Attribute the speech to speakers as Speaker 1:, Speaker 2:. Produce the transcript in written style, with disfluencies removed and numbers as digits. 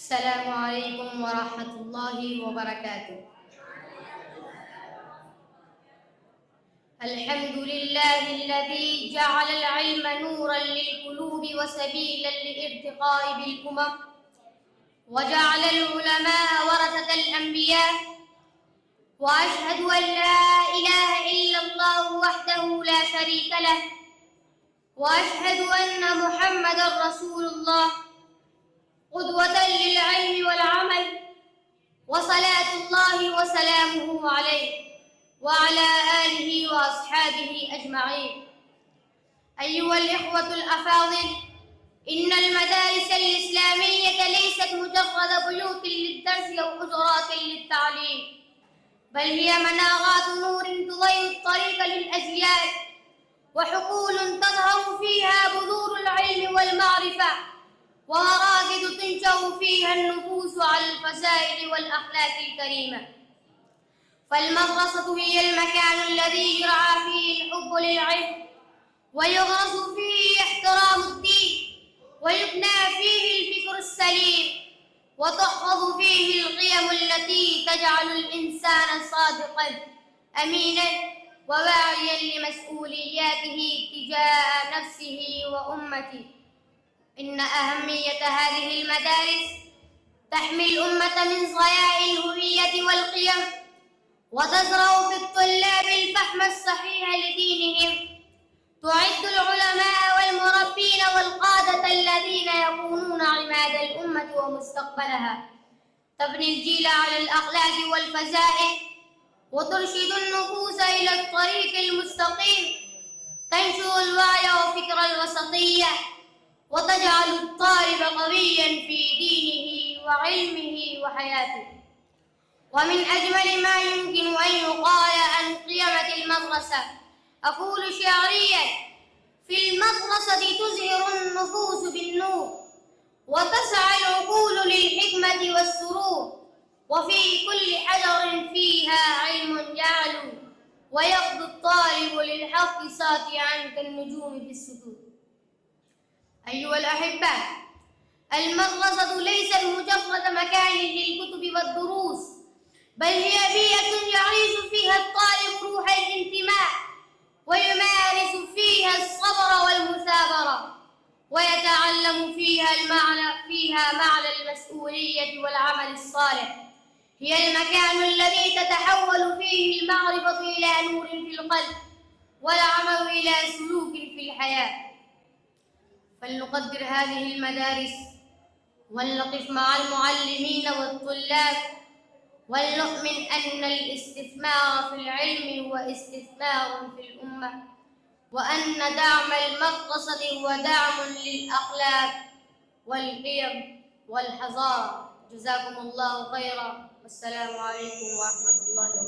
Speaker 1: السلام عليكم ورحمة الله وبركاته. الحمد لله الذي جعل العلم نورا للقلوب وسبيلا للارتقاء بالأمم، وجعل العلماء ورثة الأنبياء، وأشهد أن لا إله إلا الله وحده لا شريك له، وأشهد أن محمدا رسول الله قدوة للعلم والعمل، وصلاة الله وسلامه عليه وعلى آله وأصحابه أجمعين. أيها الإخوة الأفاضل، إن المدارس الإسلامية ليست مجرد بيوت للدرس أو حجرات للتعليم، بل هي منارات نور تضيء الطريق للأجيال، وحقول تظهر فيها بذور العلم والمعرفة، ومراكز تنشأ فيها النفوس على الفسائل والأخلاق الكريمة. فالمدرسة هي المكان الذي يرعى فيه الحب للعلم، ويغرس فيه احترام الدين، ويبنى فيه الفكر السليم، وتحفظ فيه القيم التي تجعل الإنسان صادقا أمينا وواعيا لمسؤولياته تجاه نفسه وأمته. إن أهمية هذه المدارس تحمي الأمة من ضياع الهوية والقيم، وتزرع في الطلاب الفهم الصحيح لدينهم، تعد العلماء والمربين والقادة الذين يكونون عماد الأمة ومستقبلها، تبني الجيل على الأخلاق والفضائل، وترشد النفوس إلى الطريق المستقيم، تنشر الوعي وفكر الوسطية، وتجعل الطالب قويا في دينه وعلمه وحياته. ومن أجمل ما يمكن أن يقال عن قيمة المدرسة أقول شعريا: في المدرسة تزهر النفوس بالنور، وتسعى العقول للحكمة والسرور، وفي كل حجر فيها علم يعلو، ويغدو الطالب للحق ساطعا كالنجوم في السطور. أيها الأحبة، المدرسة ليست مجرد مكان للكتب والدروس، بل هي بيئة يعيش فيها الطالب روح الانتماء، ويمارس فيها الصبر والمثابرة، ويتعلم فيها معنى المسؤولية والعمل الصالح. هي المكان الذي تتحول فيه المعرفة إلى نور في القلب، والعمل إلى سلوك في الحياة. فلنقدر هذه المدارس، ولنقف مع المعلمين والطلاب، ولنؤمن أن الاستثمار في العلم هو استثمار في الأمة، وأن دعم المدرسة هو دعم للأخلاق والقيم والحضارة. جزاكم الله خيرا، والسلام عليكم ورحمة الله وبركاته.